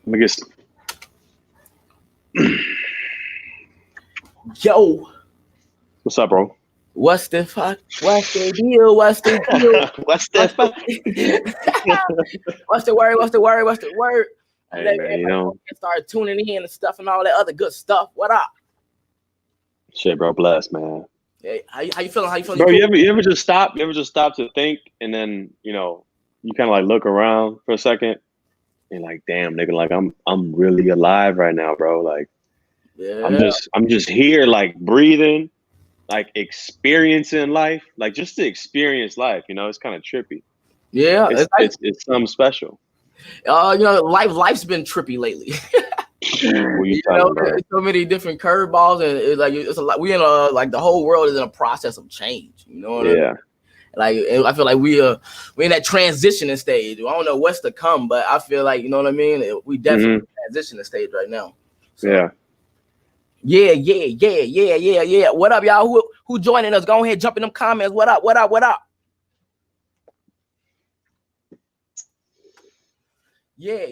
Let me get. Yo, What's up, bro? what's the fuck? What's the deal? What's the deal? What's What's that? what's the word? What's the word? What's the word? I'm Hey letting man, everybody start tuning in and stuff and all that other good stuff. What up? shit, bro. Bless, man. Hey, how you feeling? How you feeling? Bro, You you cool? ever just stop? You ever just stop to think, and then you kind of like look around for a second, and like, damn, nigga, like I'm really alive right now, bro. Like Yeah, I'm just here, like breathing, like experiencing life, like just to experience life. It's kind of trippy. yeah. It's It's like, it's it's something special. life's been trippy lately. What you talking about? It's so many different curveballs, and it's a lot. We in a like the whole world is in a process of change. You know what I mean? Yeah. Like I feel like we're in that transitioning stage. I don't know what's to come, but I feel like you know what I mean. We definitely in the transitioning stage right now. So Yeah. yeah. What up, y'all? Who joining us? Go ahead, jump in them comments. What up? What up? What up? Yeah.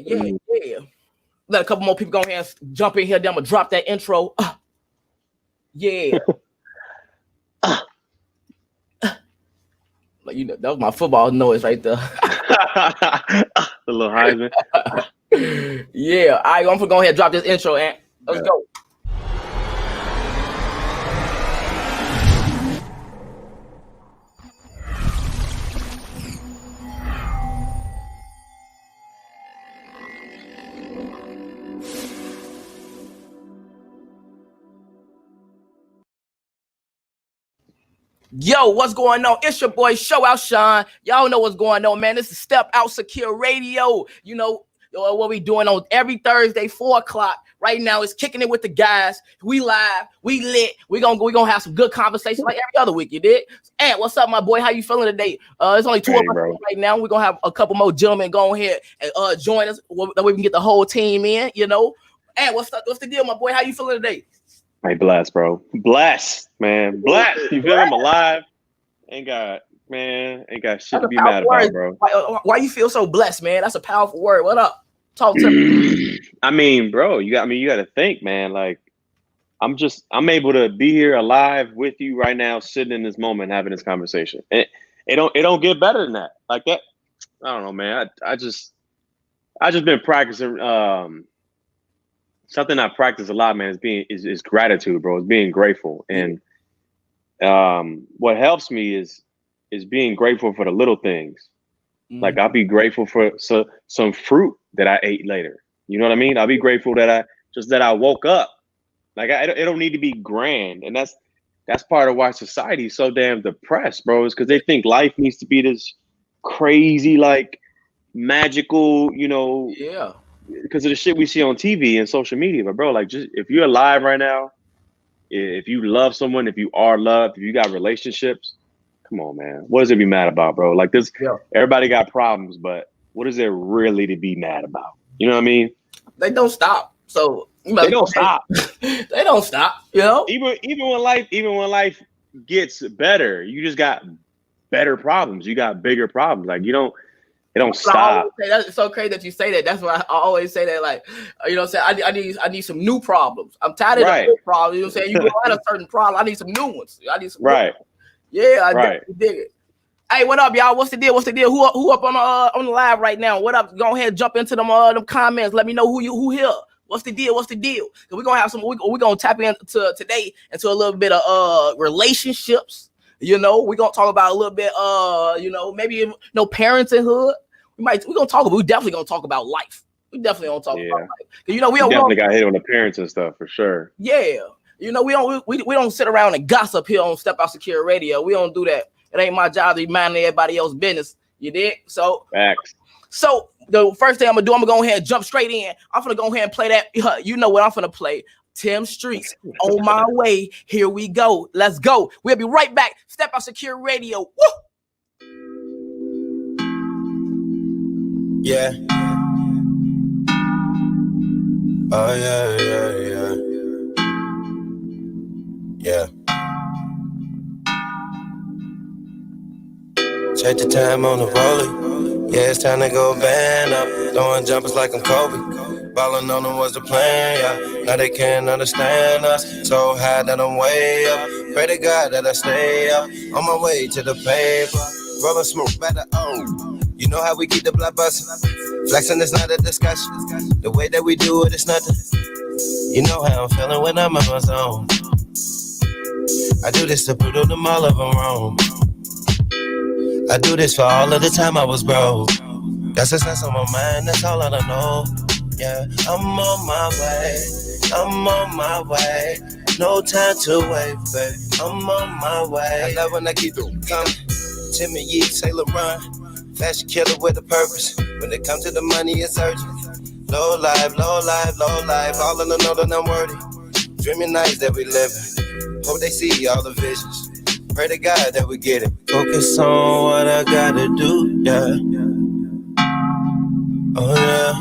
Let a couple more people go ahead and jump in here. Then I'm gonna drop that intro. Yeah. Like that was my football noise right there. The little Heisman. Yeah. All right, I'm gonna go ahead and drop this intro, and let's go. Yo, what's going on? It's your boy Show Out Sean. Y'all know what's going on, man. This is Step Out Secure Radio. What we doing on every Thursday, 4:00. Right now, it's kicking it with the guys. We live, we lit. We gonna have some good conversations like every other week. You did? And what's up, my boy? How you feeling today? It's only two of us right now. We're gonna have a couple more gentlemen go ahead and join us. That way we can get the whole team in. And what's the deal, my boy? How you feeling today? Hey, bless, bro. Bless, man. Bless. You feel I'm alive? Ain't got shit to be mad about, bro. Why you feel so blessed, man? That's a powerful word. What up? Talk to me. I mean, bro, you got to think, man. Like, I'm able to be here alive with you right now, sitting in this moment, having this conversation. It don't get better than that. Like that. I don't know, man. I just been practicing. Something I practice a lot, man, is gratitude, bro. It's being grateful. And what helps me is being grateful for the little things. Like I'll be grateful for some fruit that I ate later. You know what I mean? I'll be grateful that I woke up. Like it don't need to be grand. And that's part of why society is so damn depressed, bro, is because they think life needs to be this crazy, like magical, Yeah. because of the shit we see on TV and social media. But bro, like, just if you're alive right now, if you love someone, if you are loved, if you got relationships, come on, man. What is it to be mad about, bro? Like this, everybody got problems, but what is there really to be mad about? You know what I mean? They don't stop. So they don't stop. They don't stop. Even when life gets better, you just got better problems. You got bigger problems. Like it don't stop. That's so crazy that you say that. That's why I always say that. Like, what I'm saying? I need some new problems. I'm tired of the old problems. You know what I'm saying? You go out a certain problem. I need some new ones. I need some new ones. Yeah, I definitely dig it. Hey, what up, y'all? What's the deal? Who up on the live right now? What up? Go ahead and jump into them comments. Let me know who here. What's the deal? We're gonna have we're gonna tap into today into a little bit of relationships. We're gonna talk about a little bit maybe parenthood. We definitely gonna talk about life. We definitely gonna talk about life. We definitely got hit on the parents and stuff for sure. Yeah. We don't sit around and gossip here on Step Out Secure Radio. We don't do that. It ain't my job to be minding everybody else's business. You did? So facts. So the first thing I'm gonna do, I'm gonna go ahead and jump straight in. I'm gonna go ahead and play that. You know what I'm gonna play? Tim Streets, On My Way. Here we go. Let's go. We'll be right back. Step Out Secure Radio. Woo! Yeah. Oh yeah. Yeah. Take the time on the rolling. Yeah, it's time to go band up. Throwing jumpers like I'm Kobe. Ballin' on them was the plan, yeah. Now they can't understand us. So high that I'm way up. Pray to God that I stay up. On my way to the paper. Rollin' smoke, better oh. You know how we keep the blood bustin'. Flexing is not a discussion. The way that we do it is nothing. You know how I'm feeling when I'm in my zone. I do this to prove to them all of them wrong. I do this for all of the time I was broke. That's the sense on my mind, that's all I don't know. Yeah, I'm on my way, I'm on my way. No time to wait, babe, I'm on my way. I love when I keep it coming. Timmy Yee, Sailor Run. Fashion killer with a purpose. When it comes to the money, it's urgent. Low life, low life, low life. All in the know that I'm worthy. Dreaming nights that we living. Hope they see all the visions. Pray to God that we get it. Focus on what I gotta do, yeah. Oh yeah.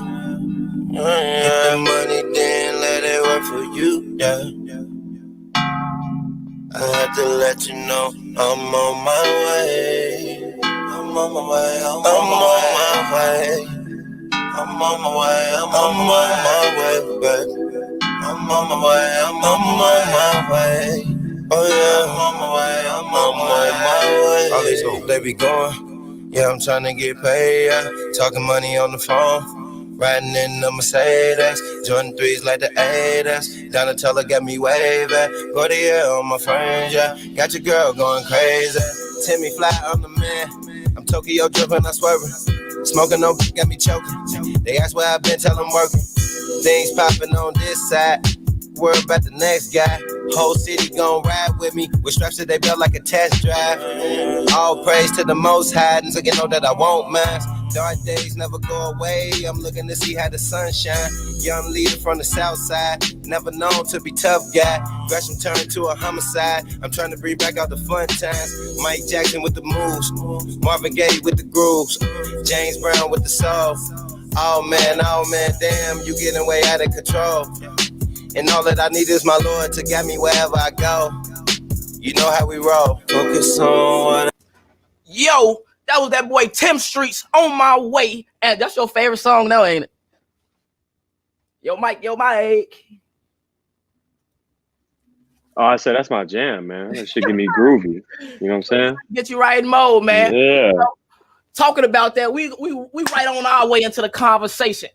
Get the money, then let it work for you, yeah. I have to let you know I'm on my way. I'm on my way. I'm on my way. I'm on my way. I'm on my way, babe. I'm on my way. I'm on my way. Oh yeah, I'm on my way. I'm on my way. All these hoes they be going. Yeah, I'm trying to get paid. Yeah, talking money on the phone. Riding in the Mercedes, Jordan 3s like the 8s. Donatella got me waving, Gordier on my friends, yeah. Got your girl going crazy. Timmy fly on the man. I'm Tokyo dripping, I swerving. Smoking no got me choking. They ask where I've been, tell them working. Things popping on this side. Worry about the next guy. Whole city gon' ride with me. With straps that they built like a test drive. All praise to the Most High, and so you know that I won't mind. Dark days never go away. I'm looking to see how the sun shine. Young leader from the south side. Never known to be tough guy. Gresham turned to a homicide. I'm trying to bring back all the fun times. Mike Jackson with the moves. Marvin Gaye with the grooves. James Brown with the soul. Oh man, damn, you getting way out of control. And all that I need is my Lord to guide me wherever I go. You know how we roll. Focus on what. Yo, that was that boy Tim Streets, On My Way. And that's your favorite song now, ain't it? Yo, Mike, Oh, I said that's my jam, man. That shit get me groovy. You know what I'm saying? Get you right in mode, man. Yeah. So, talking about that, we right on our way into the conversation.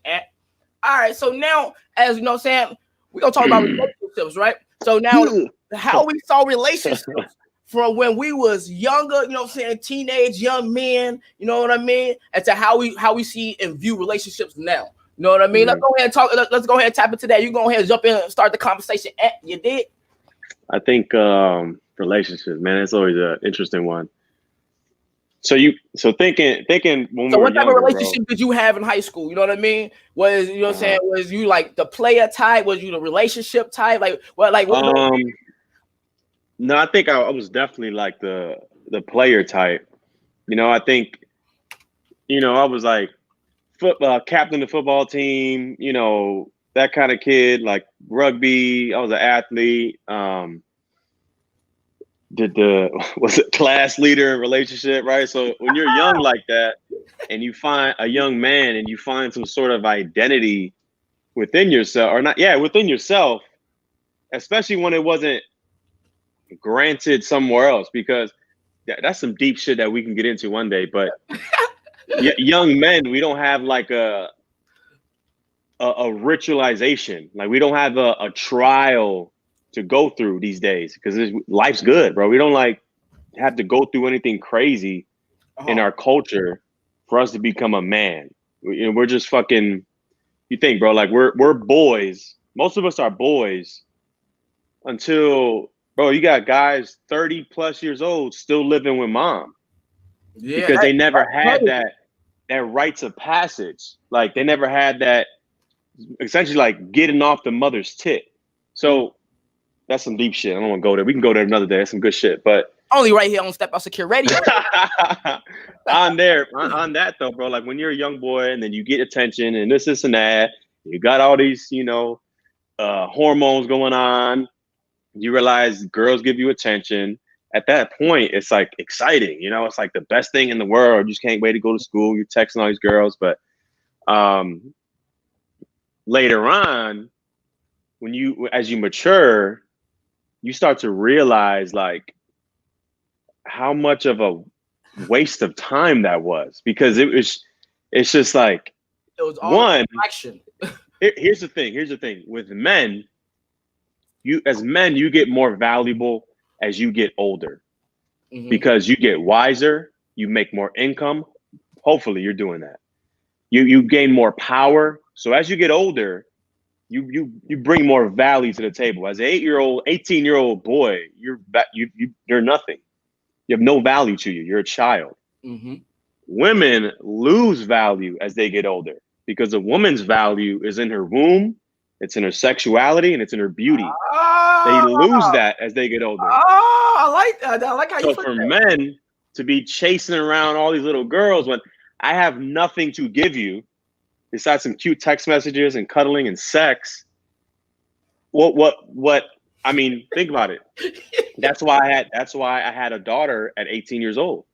All right, so now, as you know what I'm saying, we're going to talk about relationships, right? So now, how we saw relationships from when we was younger, you know what I'm saying, teenage, young men, you know what I mean, and to how we see and view relationships now. You know what I mean? Let's go ahead and talk. Let's go ahead and tap into that. You go ahead and jump in and start the conversation. You did? I think relationships, man, it's always an interesting one. So thinking when we were what type younger, of relationship did you have in high school? You know what I mean? Was you know what I'm saying? Was you like the player type? Was you the relationship type? Like what? No, I think I was definitely like the player type. You know, I think, you know, I was like captain of the football team. You know, that kind of kid. Like rugby, I was an athlete. Was it class leader in relationship, right? So when you're young like that and you find a young man and you find some sort of identity within yourself within yourself, especially when it wasn't granted somewhere else, because that's some deep shit that we can get into one day. But young men, we don't have like a ritualization. Like we don't have a trial to go through these days because life's good, bro. We don't like have to go through anything crazy in our culture for us to become a man. We're just fucking. You think, bro? Like we're boys. Most of us are boys until, bro, you got guys 30 plus years old still living with mom. Yeah, because they never had that rites of passage. Like they never had that, essentially like getting off the mother's tit. So that's some deep shit. I don't want to go there. We can go there another day. That's some good shit. But only right here on Step Out Secure Radio. on that though, bro. Like when you're a young boy and then you get attention and this and that, you got all these, you know, hormones going on. You realize girls give you attention. at that point, it's like exciting, you know, it's like the best thing in the world. You just can't wait to go to school. You're texting all these girls. But later on, as you mature, you start to realize like how much of a waste of time that was, because it's just like, it was all action. Here's the thing with men, you get more valuable as you get older, because you get wiser, you make more income. Hopefully you're doing that. You gain more power. So as you get older, you bring more value to the table. As an 18-year-old boy, you're nothing. You have no value to you. You're a child. Women lose value as they get older, because a woman's value is in her womb, it's in her sexuality, and it's in her beauty. They lose that as they get older. I like that. I like how you put that. So for men to be chasing around all these little girls when I have nothing to give you besides some cute text messages and cuddling and sex, what I mean, think about it. That's why I had a daughter at 18 years old.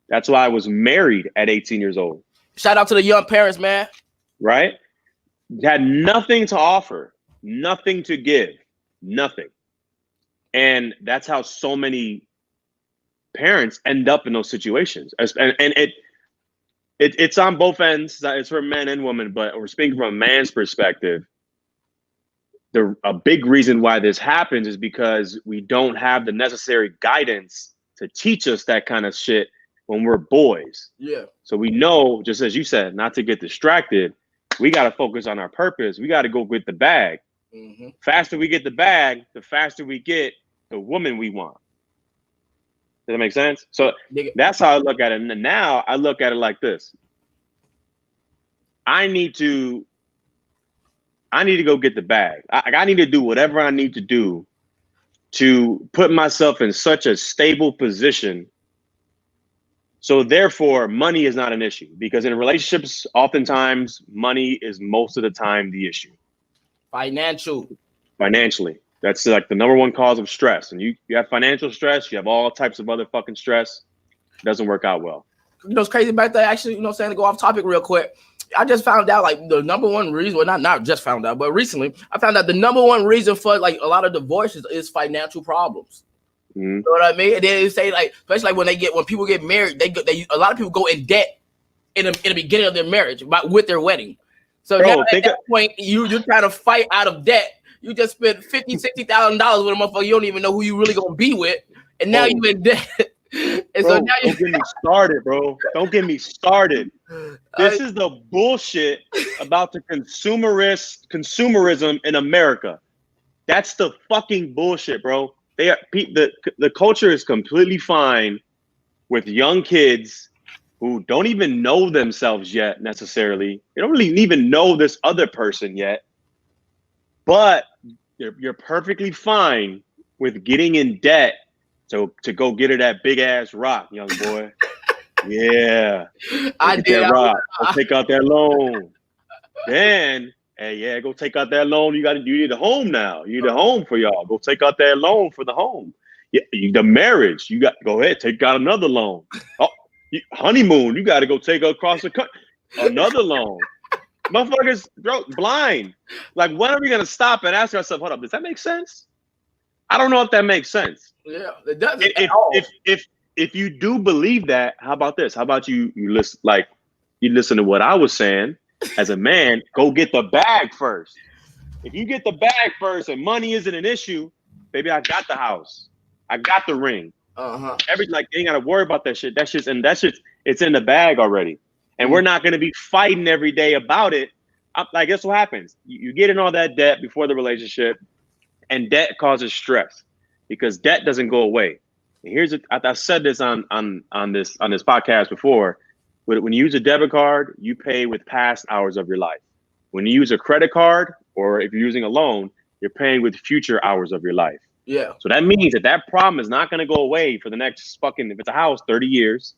That's why I was married at 18 years old. Shout out to the young parents, man. Right? Had nothing to offer, nothing to give, nothing. And that's how so many parents end up in those situations. And it's on both ends. It's for men and women, but we're speaking from a man's perspective. A big reason why this happens is because we don't have the necessary guidance to teach us that kind of shit when we're boys. Yeah. So we know, just as you said, not to get distracted. We got to focus on our purpose. We got to go get the bag. Faster we get the bag, the faster we get the woman we want. Does that make sense? So that's how I look at it. And now I look at it like this. I need to go get the bag. I need to do whatever I need to do to put myself in such a stable position. So therefore, money is not an issue, because in relationships, oftentimes money is most of the time the issue. Financially. That's like the number one cause of stress. And you have financial stress, you have all types of other fucking stress. It doesn't work out well. You know, it's crazy about that. Actually, you know what I'm saying, to go off topic real quick. I just found out like the number one reason, well, not just found out, but recently I found out the number one reason for like a lot of divorces is financial problems. You know what I mean? And they say like, especially like when people get married, a lot of people go in debt in the beginning of their marriage with their wedding. So now at that point, you're trying to fight out of debt. You just spent $50,000, $60,000 with a motherfucker you don't even know who you really gonna be with, and now you in debt. And bro, so now don't get me started, bro. Don't get me started. This is the bullshit about the consumerism in America. That's the fucking bullshit, bro. The culture is completely fine with young kids who don't even know themselves yet necessarily. They don't really even know this other person yet. But you're perfectly fine with getting in debt to go get her that big ass rock, young boy. Yeah. I did. Rock. Go take out that loan. Then, hey, yeah, go take out that loan. You need a home now. You need a home for y'all. Go take out that loan for the home. Yeah, the marriage. Go ahead, take out another loan. Oh, honeymoon. You got to go take her across the country. Another loan. Motherfuckers, bro, blind. Like, when are we gonna stop and ask ourselves, hold up, does that make sense? I don't know if that makes sense. Yeah, it doesn't. If you do believe that, how about this? How about you listen to what I was saying as a man, go get the bag first. If you get the bag first and money isn't an issue, baby, I got the house. I got the ring. Everything, you ain't gotta worry about that shit. It's in the bag already. And we're not going to be fighting every day about it. Like, guess what happens? You get in all that debt before the relationship, and debt causes stress because debt doesn't go away. And I said this on this podcast before. When you use a debit card, you pay with past hours of your life. When you use a credit card, or if you're using a loan, you're paying with future hours of your life. Yeah. So that means that problem is not going to go away for the next if it's a house, 30 years.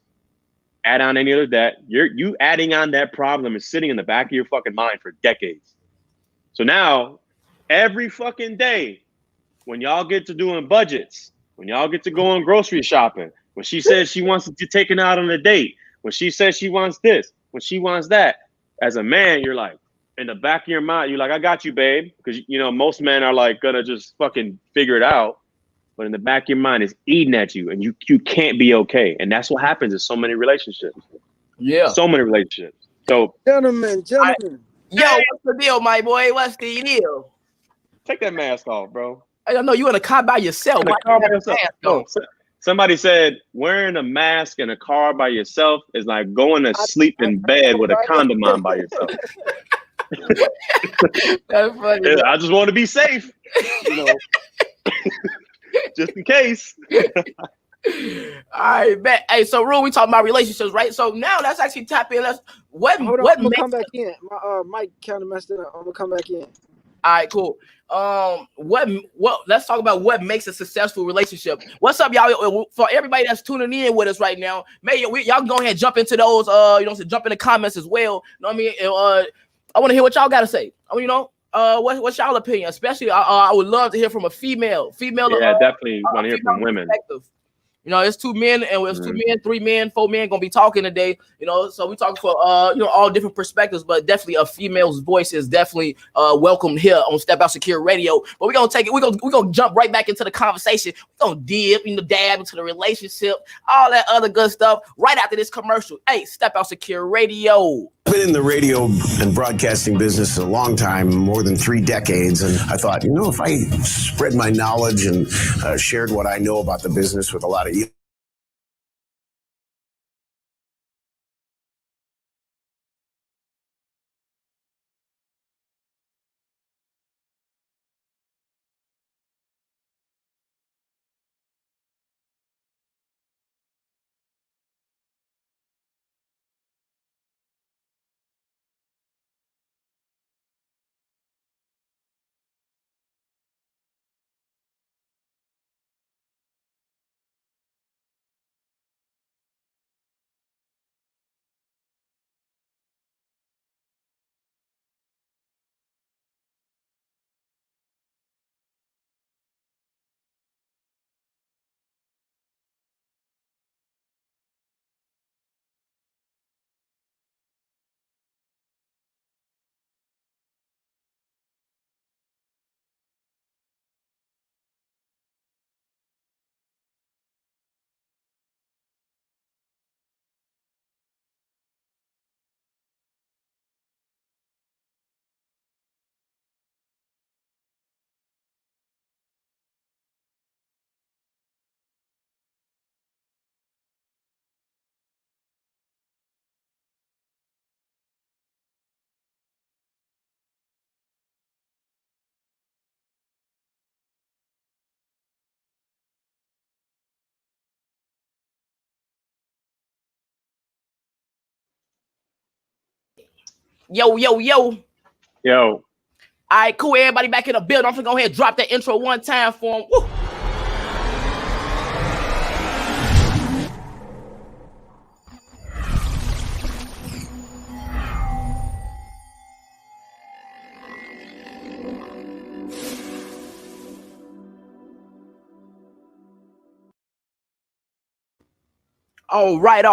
Add on any other debt, you adding on that problem is sitting in the back of your fucking mind for decades. So now, every fucking day, when y'all get to doing budgets, when y'all get to go on grocery shopping, when she says she wants to take it out on a date, when she says she wants this, when she wants that, as a man, you're like, in the back of your mind, you're like, I got you, babe. Because, you know, most men are like gonna just fucking figure it out. But in the back of your mind, it's eating at you, and you can't be okay. And that's what happens in so many relationships. Yeah. So many relationships. So, gentlemen. Yo, what's the deal, my boy? What's the deal? take that mask off, bro. I don't know. You in a car by yourself. No, somebody said wearing a mask in a car by yourself is like going to sleep in bed with a condom on by yourself. That's funny. I just want to be safe, you know, just in case. All right, bet. Hey, so Rue, we talking about relationships, right? So now let's actually tap in. What I'm gonna come back in. My mic kind of messed it up. I'm gonna come back in. All right, cool. What? Let's talk about what makes a successful relationship. What's up, y'all? For everybody that's tuning in with us right now, y'all can go ahead and jump into those. Jump in the comments as well. You know what I mean? I want to hear what y'all got to say. What's y'all opinion? Especially, I would love to hear from a female. Yeah, definitely want to hear from women. You know, it's 2 men, and it's 2 men, 3 men, 4 men gonna be talking today. You know, so we talking for all different perspectives, but definitely a female's voice is definitely welcomed here on Step Out Secure Radio. But we're gonna take it. We're gonna jump right back into the conversation. We're gonna dab into the relationship, all that other good stuff right after this commercial. Hey, Step Out Secure Radio. I've been in the radio and broadcasting business a long time, more than 3 decades, and I thought, if I spread my knowledge and shared what I know about the business with a lot of you. Yo. Yo. All right, cool. Everybody back in the building. I'm gonna go ahead and drop that intro one time for him. Woo. All right.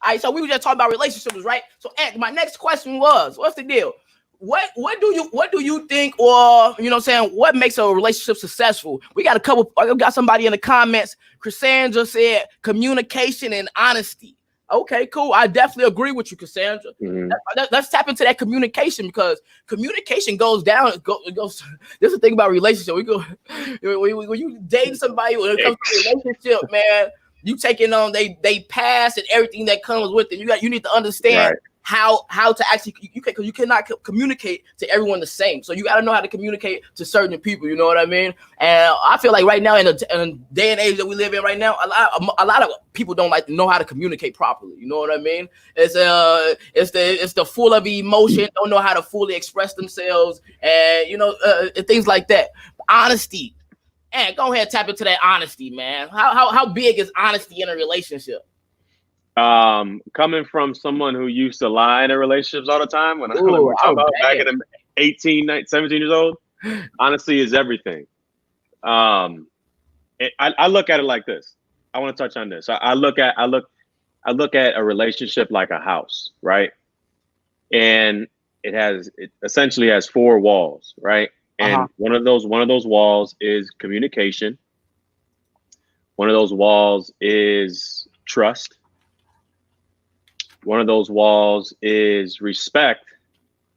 All right, so we were just talking about relationships, right? So my next question was, what's the deal? What do you think, or what makes a relationship successful? I got somebody in the comments. Cassandra said communication and honesty. Okay, cool. I definitely agree with you, Cassandra. Mm-hmm. Let's tap into that communication, because communication goes down. It goes. There's the thing about relationship. When you date somebody, when it comes to relationship, man, you taking on they past and everything that comes with it. You need to understand how to actually because you cannot communicate to everyone the same. So you got to know how to communicate to certain people. You know what I mean? And I feel like right now in the day and age that we live in right now, a lot of people don't know how to communicate properly. You know what I mean? It's the full of emotion, don't know how to fully express themselves, and things like that. Honesty. And go ahead and tap into that honesty, man. How big is honesty in a relationship? Coming from someone who used to lie in relationships all the time, when we're talking about back at 18, 17 years old, honesty is everything. I look at it like this. I want to touch on this. I look at a relationship like a house, right? And it essentially has 4 walls, right? And one of those walls is communication. One of those walls is trust. One of those walls is respect,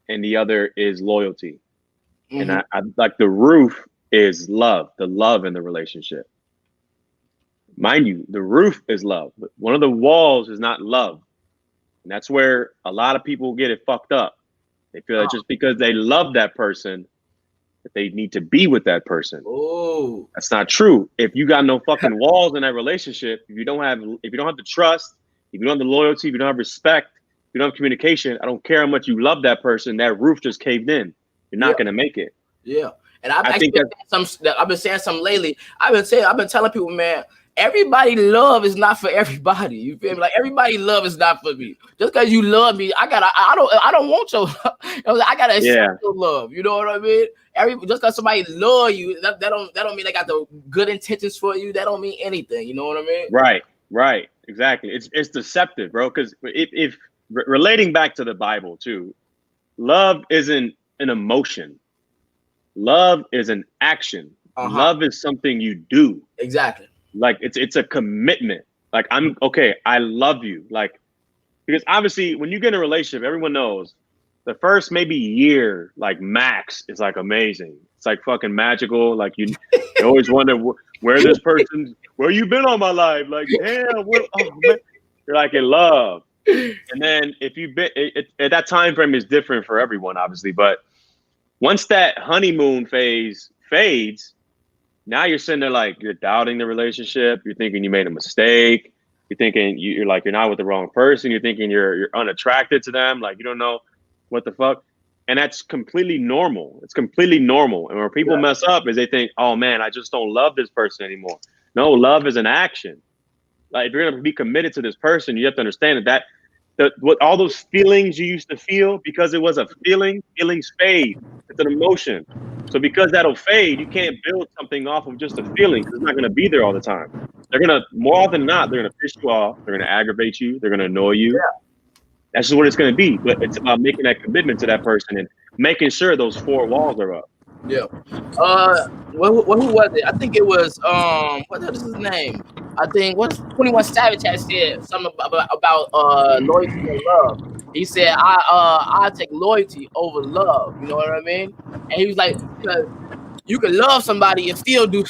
and the other is loyalty. And I like the roof is love, the love in the relationship. Mind you, the roof is love, but one of the walls is not love. And that's where a lot of people get it fucked up. They feel that just because they love that person, that they need to be with that person. Oh, that's not true. If you got no fucking walls in that relationship, if you don't have the trust, if you don't have the loyalty, if you don't have respect, if you don't have communication, I don't care how much you love that person, that roof just caved in. You're not gonna make it. Yeah. And I've been saying something lately. I've been telling people, man, everybody love is not for everybody. You feel me? Like everybody love is not for me. Just because you love me, I don't want your love. I gotta accept your love. You know what I mean? Just because somebody love you, that don't mean they got the good intentions for you. That don't mean anything. You know what I mean? Right. Exactly. It's deceptive, bro. Because if relating back to the Bible too, love isn't an emotion. Love is an action. Love is something you do. Exactly. Like it's a commitment. Like I love you. Like, because obviously when you get in a relationship, everyone knows the first maybe year, like max, is like amazing. It's like fucking magical. Like you always wonder where you been all my life. Like, damn, you're like in love. And then if you've been at that time frame is different for everyone, obviously. But once that honeymoon phase fades, now you're sitting there like you're doubting the relationship. You're thinking you made a mistake. You're thinking you're like you're not with the wrong person. You're thinking you're unattracted to them. Like you don't know what the fuck. And that's completely normal. It's completely normal. And where people mess up is they think, oh man, I just don't love this person anymore. No, love is an action. Like if you're gonna be committed to this person, you have to understand that what all those feelings you used to feel, because it was a feeling, feelings fade. It's an emotion. So because that'll fade, you can't build something off of just a feeling. It's not gonna be there all the time. They're gonna, more often than not, they're gonna piss you off. They're gonna aggravate you. They're gonna annoy you. Yeah. That's just what it's gonna be. But it's about making that commitment to that person and making sure those 4 walls are up. Yeah. Who was it? I think it was what is his name? I think 21 Savage had said something about loyalty and love. He said I take loyalty over love. You know what I mean? And he was like, because you can love somebody and still do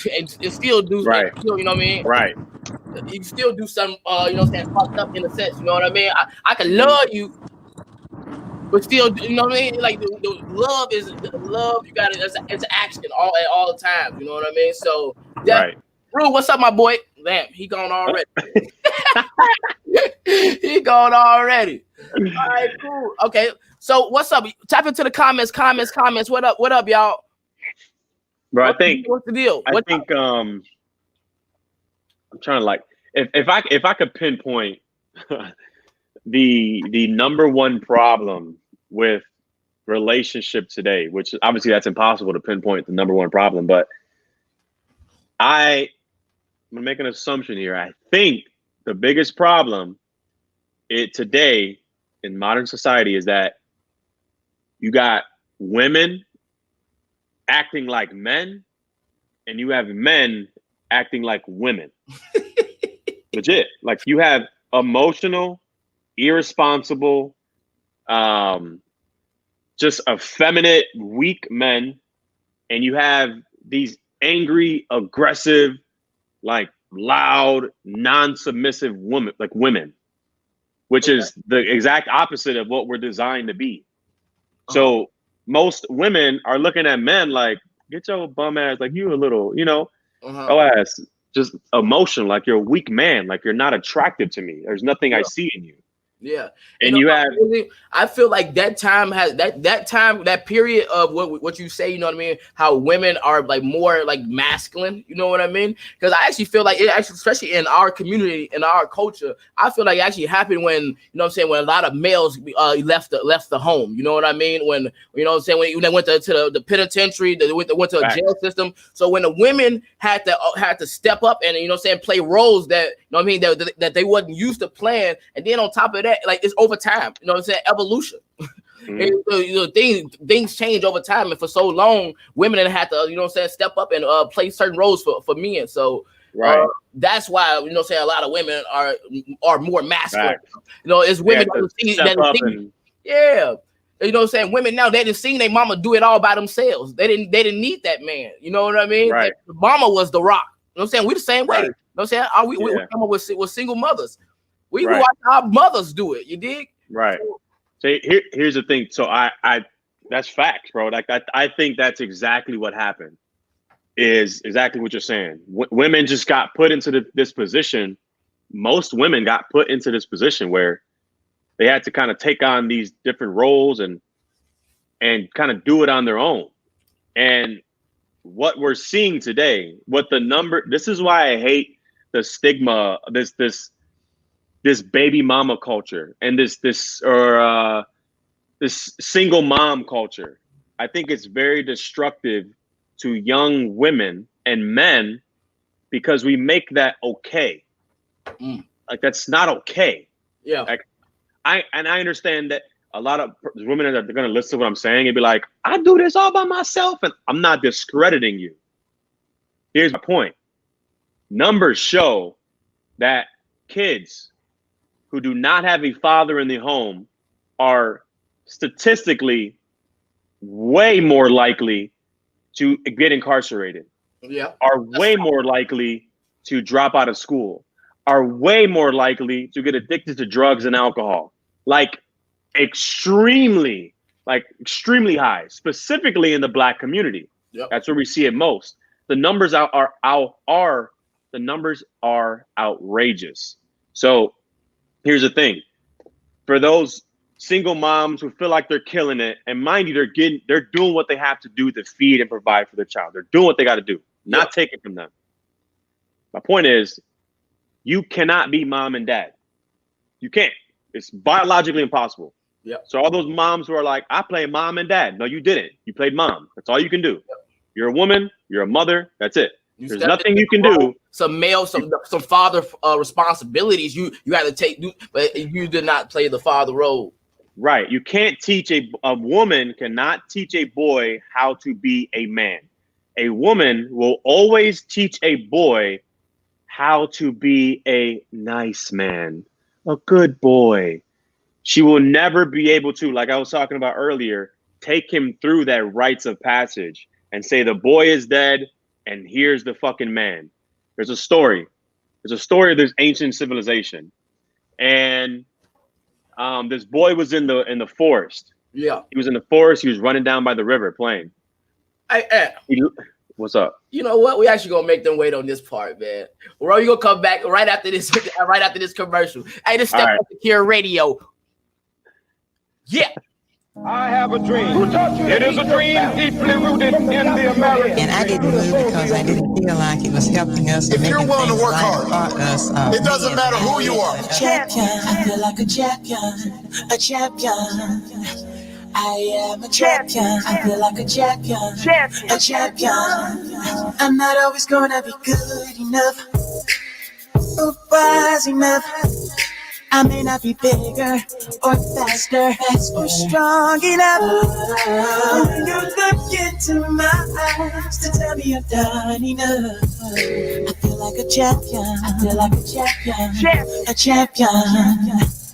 right. You know what I mean? Right. You can still do some you know what I'm saying, fucked up in a sense. You know what I mean? I can love you, but still, you know what I mean? Like the love is love. You got it. It's action at all the time. You know what I mean? So right. Rue, what's up, my boy? Damn, he gone already. He gone already. All right, cool. Okay, so what's up? Type into the comments. What up, y'all? Bro, I think what's the deal? I'm trying to like if I could pinpoint the number one problem with relationship today, which obviously that's impossible to pinpoint the number one problem, but I'm gonna make an assumption here. I think the biggest problem today in modern society is that you got women acting like men and you have men acting like women. Legit. Like you have emotional, irresponsible, just effeminate, weak men, and you have these angry, aggressive, like loud, non-submissive women, which is the exact opposite of what we're designed to be. So most women are looking at men like, get your bum ass, like you a little, you know, ass just emotional, like you're a weak man, like you're not attractive to me. There's nothing I see in you. Yeah, and you have. I feel like that time has that period of what you say. You know what I mean? How women are like more like masculine. You know what I mean? Because I actually feel like it actually, especially in our community, in our culture, I feel like it actually happened when, you know what I'm saying, when a lot of males left the home. You know what I mean? When, you know what I'm saying, when they went to the penitentiary, they went to a jail system. So when the women had to step up and, you know what I'm saying, play roles that, you know what I mean, that they wasn't used to playing, and then on top of that, like, it's over time, you know what I'm saying, evolution. Mm-hmm. And, you know, things change over time, and for so long, women had to, you know what I'm saying, step up and play certain roles for men. So that's why, you know what I'm saying, a lot of women are more masculine. Right. You know, it's women yeah. You know what I'm saying? Women now, they didn't see their mama do it all by themselves. They didn't need that man. You know what I mean? Right. Like, mama was the rock. You know what I'm saying? We the same way. You know what I'm saying? We come up with single mothers. We watch our mothers do it. You dig? Right. So here's the thing. So I that's facts, bro. Like I think that's exactly what happened. Is exactly what you're saying. Women just got put into this position. Most women got put into this position where they had to kind of take on these different roles and kind of do it on their own. And what we're seeing today, this is why I hate the stigma, this baby mama culture and this single mom culture. I think it's very destructive to young women and men because we make that okay. Like, that's not okay. Yeah. Like, I understand that a lot of women are going to listen to what I'm saying and be like, I do this all by myself, and I'm not discrediting you. Here's my point. Numbers show that kids who do not have a father in the home are statistically way more likely to get incarcerated, are way more likely to drop out of school, are way more likely to get addicted to drugs and alcohol. Like, extremely high, specifically in the Black community. Yep. That's where we see it most. The numbers are outrageous. So here's the thing. For those single moms who feel like they're killing it, and mind you, they're doing what they have to do to feed and provide for their child. They're doing what they got to do, not take it from them. My point is, you cannot be mom and dad. You can't. It's biologically impossible. Yeah. So all those moms who are like, I play mom and dad. No, you didn't. You played mom. That's all you can do. Yep. You're a woman. You're a mother. That's it. There's nothing you can do. Some father responsibilities you had to take, but you did not play the father role. Right. You can't teach a woman cannot teach a boy how to be a man. A woman will always teach a boy how to be a nice man, a good boy. She will never be able to, like I was talking about earlier, take him through that rites of passage and say the boy is dead and here's the fucking man. There's a story. There's a story of this ancient civilization. And this boy was in the forest. Yeah. He was in the forest. He was running down by the river playing. What's up? You know what? We actually gonna make them wait on this part, man. Bro, you gonna come back right after this commercial. Hey, this Step Up Secure Radio. Yeah. I have a dream. It is a dream deeply rooted in the American. And I didn't move because I didn't feel like it was helping us. If you're willing to work hard, it doesn't matter who you are. A champion, I feel like a champion, a champion. I am a champion, I feel like a champion, a champion. I'm not always gonna be good enough or wise enough. I may not be bigger or faster or strong enough. When you look into my eyes to tell me I've done enough, I feel like a champion. I feel like a champion, a champion.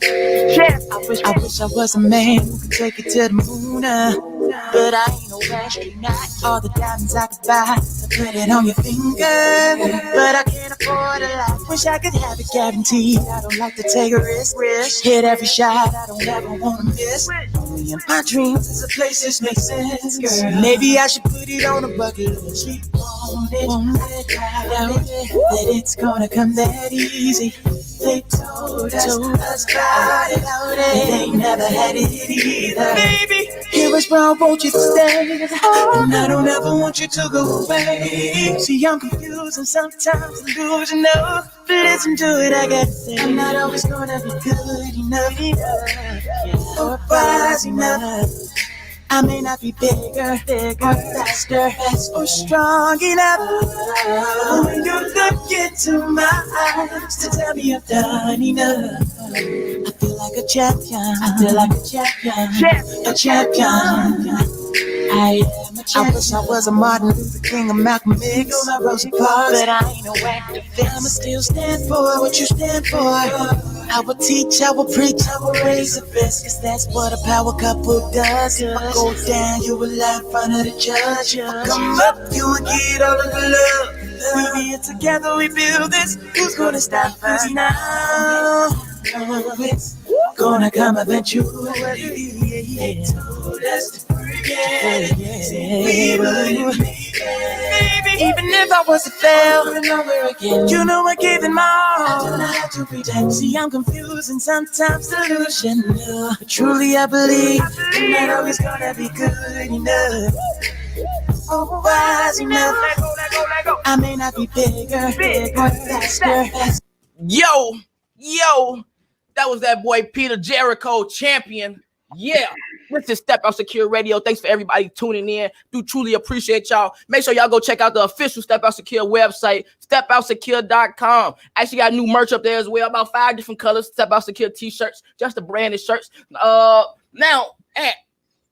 I wish I was a man who could take it to the moon, but I ain't no astronaut. All the diamonds I could buy to put it on your finger, but I can't afford a lot. Wish I could have it guaranteed. I don't like to take a risk. Hit every shot, I don't ever want to miss. Only in my dreams is a place that makes sense, girl. Maybe I should put it on a bucket list. Won't it, that it's gonna come that easy. They told us about it. They never had it either. Baby, here is where I want you to stay. And I don't ever want you to go away. See, I'm confused and sometimes delusional. But listen to it, I gotta say, I'm not always gonna be good enough. Or wise enough. I may not be bigger, or faster, or strong enough. But when you look into my eyes to tell me I've done enough, I feel like a champion. I feel like a champion. A champion. I am a champion. I wish I was a Martin Luther King or Malcolm X or Rosa Parks, but I ain't no activist. I'ma still stand for what you stand for. I will teach, I will preach, I will raise a fist, cause that's what a power couple does. If I go down, you will lie in front of the judge. If I come up, you will get all of the love. We here together, we build this. Who's gonna stop us now? It's gonna come eventually. They told us to forget it. We wouldn't make it. Baby, even if I was to fail over and over again, you know I gave it my all. I don't know how to pretend. See, I'm confused and sometimes delusional, but truly I believe I'm not always gonna be good enough. Oh, wise enough. I may not be bigger, or faster. Yo, that was that boy Peter Jericho, champion. Yeah, this is Step Out Secure Radio. Thanks for everybody tuning in. Do truly appreciate y'all. Make sure y'all go check out the official Step Out Secure website, stepoutsecure.com. Actually got new merch up there as well, about 5 different colors. Step Out Secure t-shirts, just the branded shirts. Now, Ant,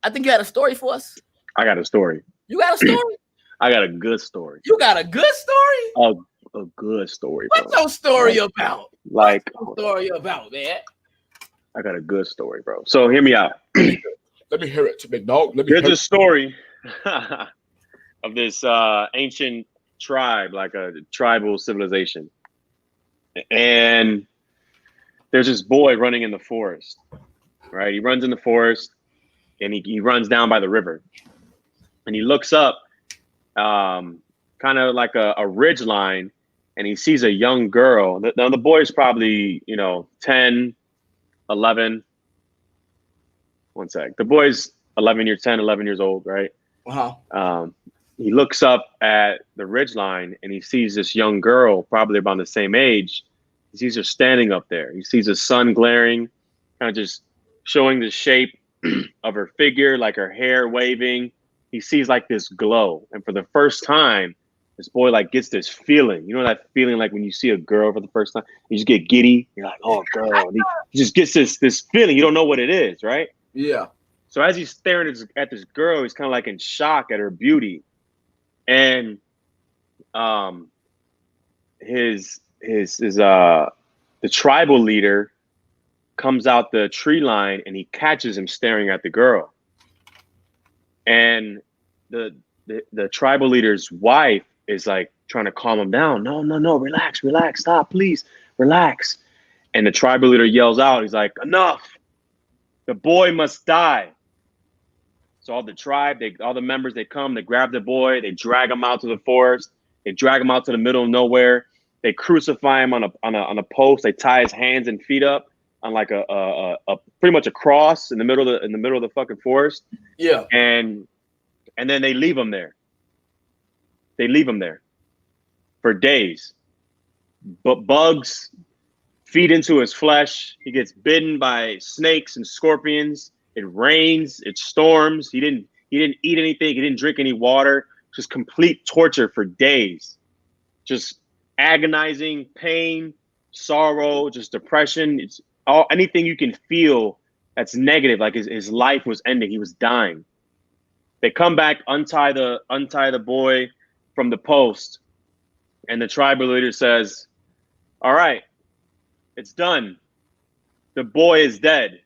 I think you had a story for us. I got a story. You got a story? I got a good story. You got a good story? A good story. What's your story about? Like, what's your story about, man? I got a good story, bro. So hear me out. Let me hear it, big dog. Here's a story of this ancient tribe, like a tribal civilization. And there's this boy running in the forest, right? He runs in the forest and he runs down by the river. And he looks up kind of like a ridge line, and he sees a young girl. Now the boy's probably, 10, 11. One sec. The boy's 11 years old, right? Uh-huh. He looks up at the ridge line and he sees this young girl, probably about the same age. He sees her standing up there. He sees the sun glaring, kind of just showing the shape of her figure, like her hair waving. He sees like this glow. And for the first time, this boy like gets this feeling. You know that feeling like when you see a girl for the first time, you just get giddy. You're like, oh, girl. And he just gets this feeling. You don't know what it is, right? Yeah. So as he's staring at this girl, he's kind of like in shock at her beauty. And the tribal leader comes out the tree line and he catches him staring at the girl. And the tribal leader's wife is like trying to calm him down. No, relax, stop, please, relax. And the tribal leader yells out, he's like, enough, the boy must die. So all the tribe, all the members, they come, they grab the boy, they drag him out to the forest, they drag him out to the middle of nowhere, they crucify him on a post, they tie his hands and feet up on like a pretty much a cross in the middle of the fucking forest. Yeah. And then they leave him there. They leave him there for days. But bugs feed into his flesh. He gets bitten by snakes and scorpions. It rains. It storms. He didn't eat anything. He didn't drink any water. Just complete torture for days. Just agonizing pain, sorrow, just depression. It's anything you can feel that's negative. Like his life was ending. He was dying. They come back, untie the boy from the post, and the tribal leader says, all right, it's done. The boy is dead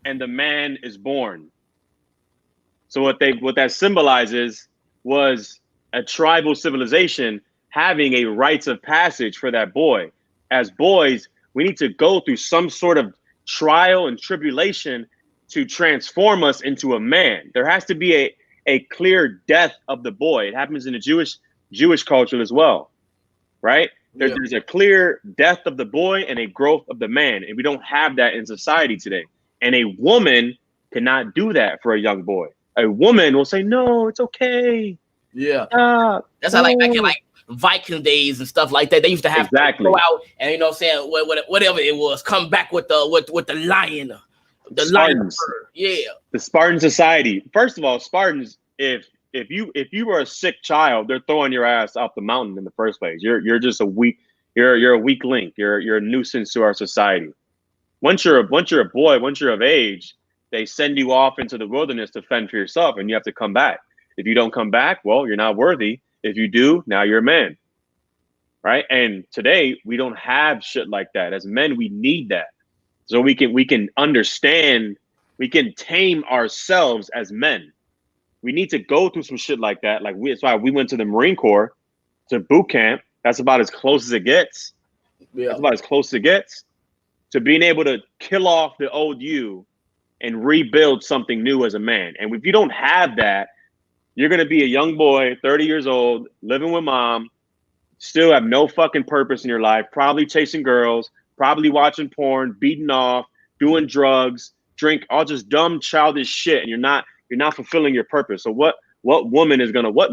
and the man is born. So what that symbolizes was a tribal civilization having a rites of passage for that boy. As boys, we need to go through some sort of trial and tribulation to transform us into a man. There has to be a clear death of the boy. It happens in the Jewish culture as well, right? There's a clear death of the boy and a growth of the man, and we don't have that in society today. And a woman cannot do that for a young boy. A woman will say, "No, it's okay." Yeah, that's how like back in like Viking days and stuff like that. They used to have to go out and, you know, saying whatever it was, come back with the lion, the Spartans. lion. The Spartan society. First of all, Spartans, if you were a sick child, they're throwing your ass off the mountain in the first place. You're just a weak. You're a weak link. You're a nuisance to our society. Once you're a boy, once you're of age, they send you off into the wilderness to fend for yourself, and you have to come back. If you don't come back, well, you're not worthy. If you do, now you're a man, right? And today we don't have shit like that. As men, we need that, so we can understand, we can tame ourselves as men. We need to go through some shit like that. That's why we went to the Marine Corps, to boot camp. That's about as close as it gets. That's about as close as it gets to being able to kill off the old you and rebuild something new as a man. And if you don't have that, you're going to be a young boy, 30 years old, living with mom, still have no fucking purpose in your life, probably chasing girls, probably watching porn, beating off, doing drugs, drink, all just dumb, childish shit. And you're not fulfilling your purpose. So what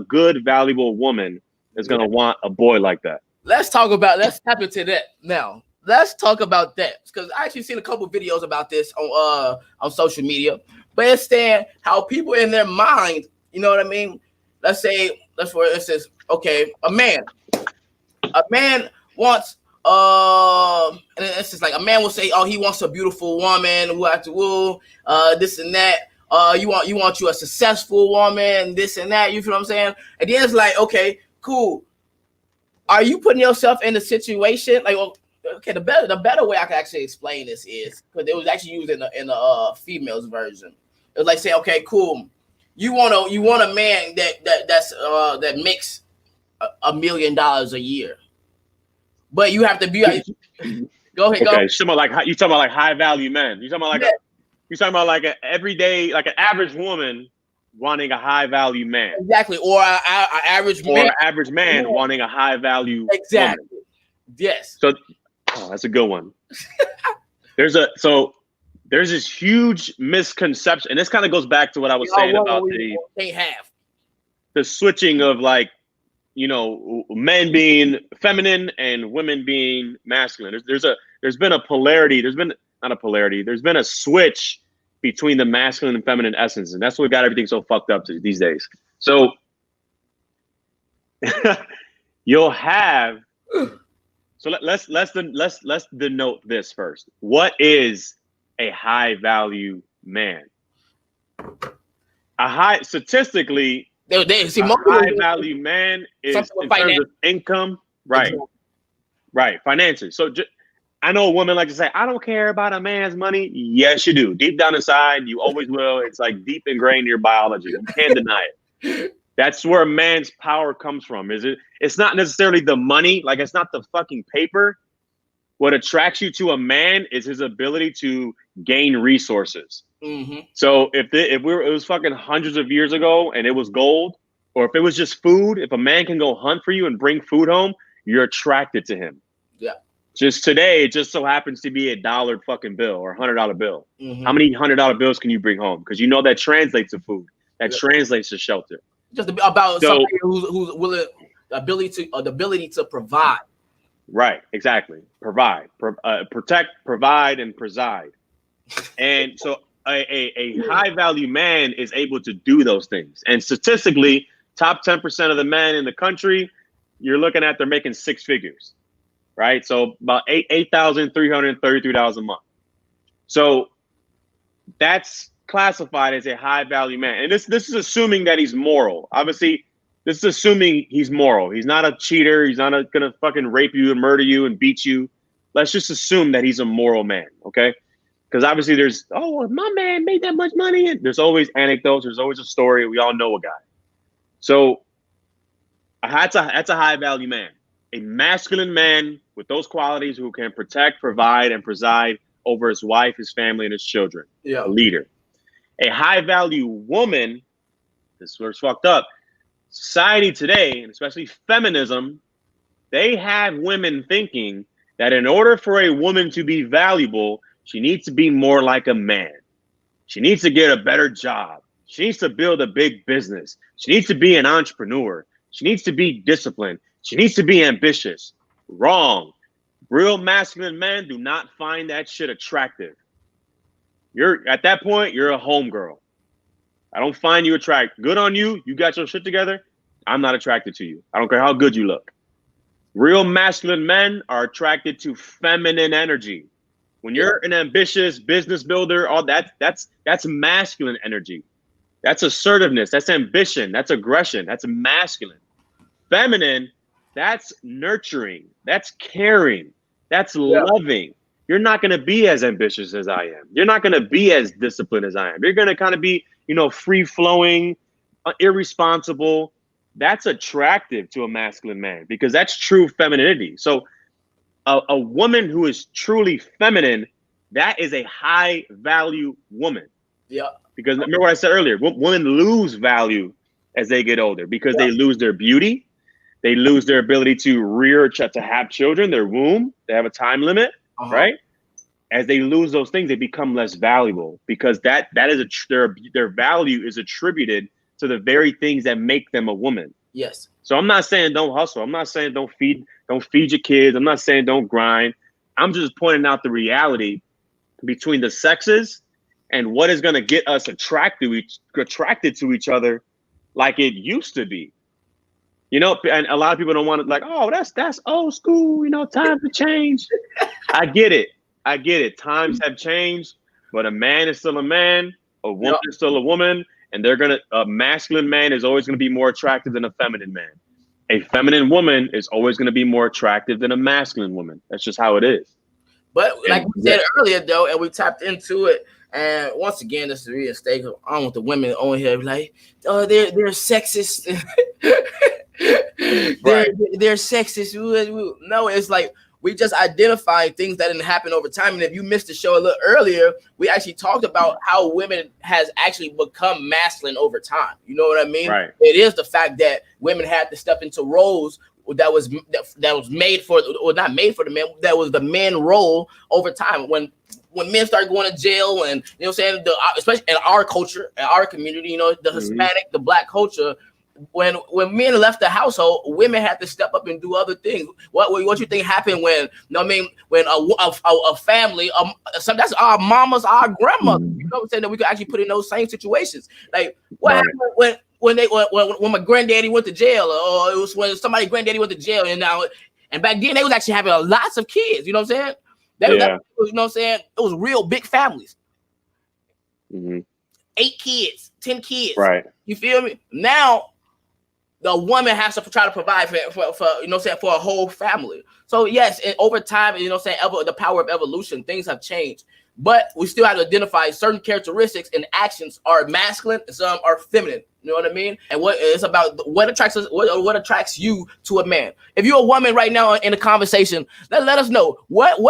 good, valuable woman is going to want a boy like that? Let's tap into that now. Let's talk about that, because I actually seen a couple videos about this on social media. But it's saying how people in their mind, you know what I mean? Let's say, for instance, okay, a man wants, and it's just like a man will say, oh, he wants a beautiful woman who has to woo, this and that. You want a successful woman, this and that. You feel what I'm saying? And then it's like, okay, cool. Are you putting yourself in a situation like, well, okay, the better way I can actually explain this is, because it was actually used in the females version. It was like saying, okay, cool. You want a man that makes $1 million a year, but you have to be. Go ahead. Okay, similar like you talking about like high value men. You talking about like an everyday, like an average woman wanting a high value man. Exactly, or an average man wanting a high value. Exactly. Woman. Yes. So, that's a good one. There's this huge misconception, and this kind of goes back to what I was saying about the switching of, like, you know, men being feminine and women being masculine. There's been a polarity. There's been a switch between the masculine and feminine essence, and that's what got everything so fucked up these days. So you'll have. So let's denote this first. What is a high value man? Statistically, a high value man is in terms of income, right? Exactly. Right, finances. So I know a woman like to say, I don't care about a man's money. Yes, you do. Deep down inside, you always will. It's like deep ingrained in your biology. You can't deny it. That's where a man's power comes from. It's not necessarily the money. Like, it's not the fucking paper. What attracts you to a man is his ability to gain resources. Mm-hmm. So if it was fucking hundreds of years ago and it was gold, or if it was just food, if a man can go hunt for you and bring food home, you're attracted to him. Yeah. Just today, it just so happens to be $1 fucking bill or $100 bill. Mm-hmm. How many $100 bills can you bring home? Because you know that translates to food. That translates to shelter. Just about somebody who's willing, the ability to provide. Right, exactly. Provide, protect, provide, and preside. And so a high value man is able to do those things. And statistically, top 10% of the men in the country, you're looking at, they're making six figures, right? So about $8,333 a month. So that's classified as a high value man. And this is assuming that he's moral. Obviously, this is assuming he's moral. He's not a cheater. He's not gonna fucking rape you and murder you and beat you. Let's just assume that he's a moral man, okay? Because obviously there's, oh, my man made that much money. And there's always anecdotes. There's always a story. We all know a guy. So that's a high value man. A masculine man with those qualities who can protect, provide, and preside over his wife, his family, and his children. Yeah. A leader. A high value woman, this is where it's fucked up. Society today, and especially feminism, They have women thinking that in order for a woman to be valuable, she needs to be more like a man. She needs to get a better job. She needs to build a big business. She needs to be an entrepreneur. She needs to be disciplined. She needs to be ambitious. Wrong. Real masculine men do not find that shit attractive. You're at that point, you're a homegirl. I don't find you attractive. Good on you. You got your shit together. I'm not attracted to you. I don't care how good you look. Real masculine men are attracted to feminine energy. When you're an ambitious business builder, all that's masculine energy. That's assertiveness. That's ambition. That's aggression. That's masculine. Feminine, that's nurturing. That's caring. That's loving. You're not going to be as ambitious as I am. You're not going to be as disciplined as I am. You're going to kind of be, free flowing, irresponsible. That's attractive to a masculine man because that's true femininity. So a woman who is truly feminine, that is a high value woman. Yeah. Because remember what I said earlier, women lose value as they get older because they lose their beauty. They lose their ability to have children, their womb. They have a time limit, right? As they lose those things, they become less valuable because that is their value is attributed to the very things that make them a woman. Yes. So I'm not saying don't hustle. I'm not saying don't feed your kids. I'm not saying don't grind. I'm just pointing out the reality between the sexes and what is going to get us attracted to each other like it used to be. And a lot of people don't want to that's old school, time to change. I get it. Times have changed, but a man is still a man, a woman is still a woman, and a masculine man is always going to be more attractive than a feminine man. A feminine woman is always going to be more attractive than a masculine woman. That's just how it is. But like we said earlier, though, and we tapped into it, and once again, this is really a stake. I don't want the women on here like, oh, they're sexist. They're sexist. No, it's like we just identifying things that didn't happen over time. And if you missed the show a little earlier, we actually talked about how women has actually become masculine over time. You know what I mean? Right. It is the fact that women had to step into roles that was made for, or not made for the men. That was the men role over time. When men started going to jail, and especially in our culture, in our community, the Hispanic, the Black culture. When men left the household, women had to step up and do other things. What you think happened when a family, that's our mamas, our grandmothers, you know what I'm saying, that we could actually put in those same situations. Like what happened when my granddaddy went to jail, or it was when somebody's granddaddy went to jail, and back then they was actually having lots of kids. You know what I'm saying? You know what I'm saying? It was real big families. 8 kids, 10 kids. Right. You feel me? Now the woman has to try to provide for for a whole family. So yes, and over time, the power of evolution, things have changed. But we still have to identify certain characteristics and actions are masculine and some are feminine. You know what I mean? And what it's about, what attracts us, what attracts you to a man. If you're a woman right now in the conversation, let us know what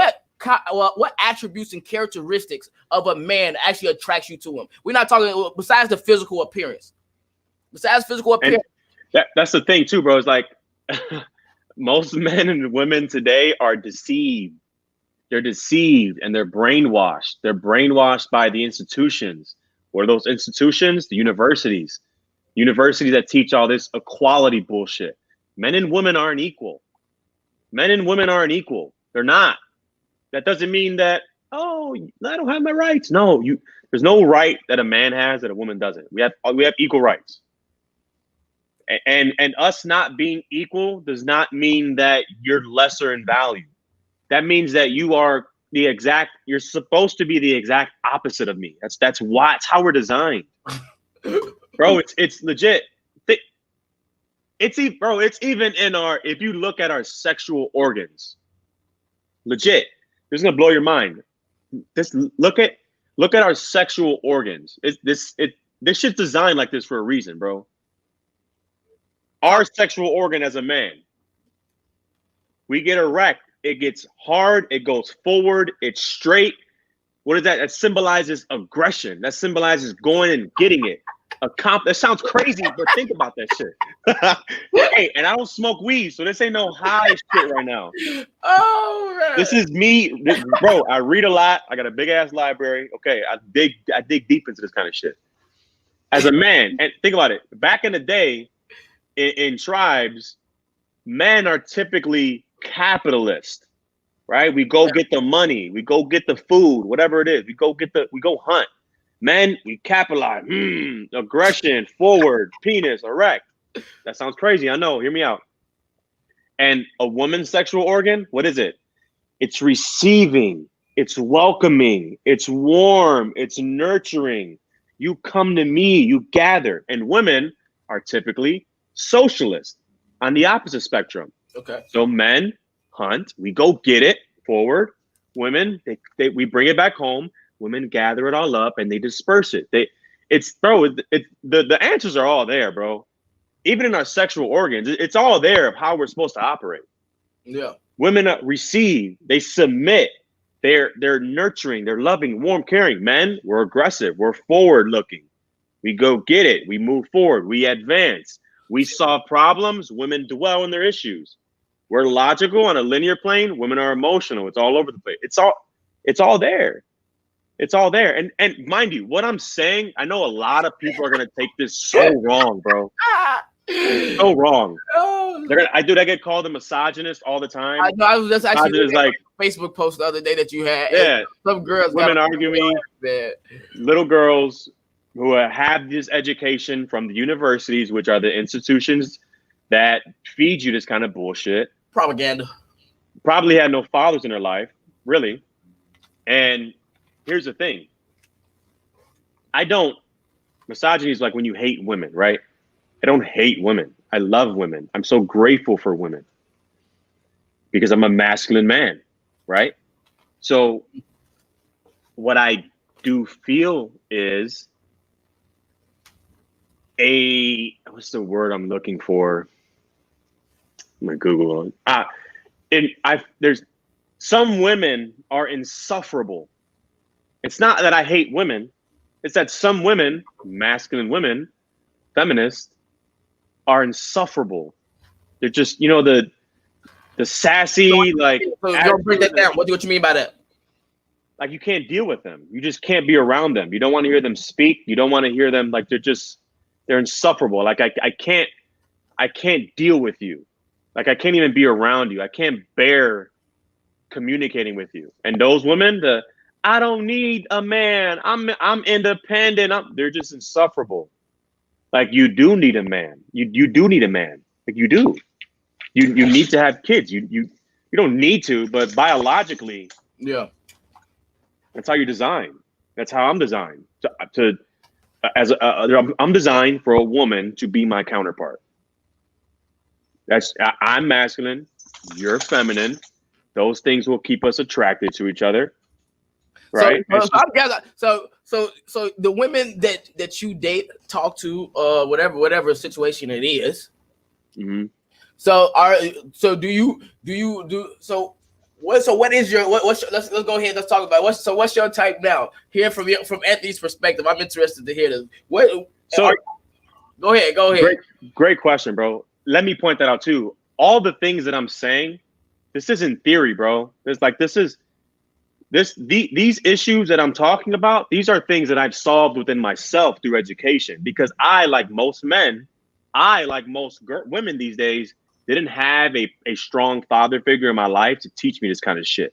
attributes and characteristics of a man actually attracts you to him. We're not talking besides the physical appearance. Besides physical appearance. That's the thing too, bro. It's like most men and women today are deceived. They're deceived and they're brainwashed. They're brainwashed by the institutions. What are those institutions? The universities. Universities that teach all this equality bullshit. Men and women aren't equal. Men and women aren't equal. They're not. That doesn't mean that, I don't have my rights. No, there's no right that a man has that a woman doesn't. We have equal rights. And us not being equal does not mean that you're lesser in value. That means that you're supposed to be the exact opposite of me. That's why, it's how we're designed. Bro, it's legit. It's even in if you look at our sexual organs, legit, this is gonna blow your mind. Look at our sexual organs. This shit's designed like this for a reason, bro. Our sexual organ as a man, we get erect, it gets hard, it goes forward, it's straight. What is that? That symbolizes aggression. That symbolizes going and getting it. That sounds crazy, but think about that shit. Hey, and I don't smoke weed, so this ain't no high shit right now. Oh man. This is me, bro. I read a lot. I got a big ass library. Okay, I dig deep into this kind of shit. As a man, and think about it. Back in the day, in tribes, men are typically capitalist, right? We go get the money, we go get the food, whatever it is. We go hunt. Men, we capitalize. Aggression, forward, penis, erect. That sounds crazy. I know. Hear me out. And a woman's sexual organ, what is it? It's receiving. It's welcoming. It's warm. It's nurturing. You come to me. You gather. And women are typically socialist on the opposite spectrum. Okay. So men hunt. We go get it. Forward. Women, we bring it back home. Women gather it all up and they disperse it. The answers are all there, bro. Even in our sexual organs, it's all there of how we're supposed to operate. Yeah. Women receive, they submit, they're nurturing, they're loving, warm, caring. Men, we're aggressive, we're forward looking. We go get it, we move forward, we advance, we solve problems. Women dwell in their issues. We're logical on a linear plane. Women are emotional. It's all over the place. It's all there. It's all there. And mind you, what I'm saying, I know a lot of people are going to take this so wrong, bro. So wrong. I get called a misogynist all the time. I know. I was just actually like a Facebook post the other day that you had. Yeah. Some girls. Women arguing. Little girls who have this education from the universities, which are the institutions that feed you this kind of bullshit. Propaganda. Probably had no fathers in their life, really. And here's the thing. Misogyny is like when you hate women, right? I don't hate women. I love women. I'm so grateful for women because I'm a masculine man, right? So what I do feel is what's the word I'm looking for? I'm gonna Google it. There's some women are insufferable. It's not that I hate women. It's that some women, masculine women, feminists, are insufferable. They're just, the sassy, like. So don't break that down. What you mean by that? Like you can't deal with them. You just can't be around them. You don't want to hear them speak. You don't want to hear them. Like they're insufferable. Like I can't deal with you. Like I can't even be around you. I can't bear communicating with you. And those women, I don't need a man. I'm independent. They're just insufferable. Like you do need a man. You do need a man. Like you do. You need to have kids. You don't need to, but biologically, yeah, that's how you're designed. That's how I'm designed. I'm designed for a woman to be my counterpart. I'm masculine. You're feminine. Those things will keep us attracted to each other. Right. So the women that you date, talk to, whatever situation it is. Mm-hmm. What is your let's go ahead, let's talk about what's your type now? Hear from Anthony's perspective. I'm interested to hear this. Go ahead. Great question, bro. Let me point that out too. All the things that I'm saying, this isn't theory, bro. These issues that I'm talking about, these are things that I've solved within myself through education, because like most men, like most women these days, didn't have a strong father figure in my life to teach me this kind of shit.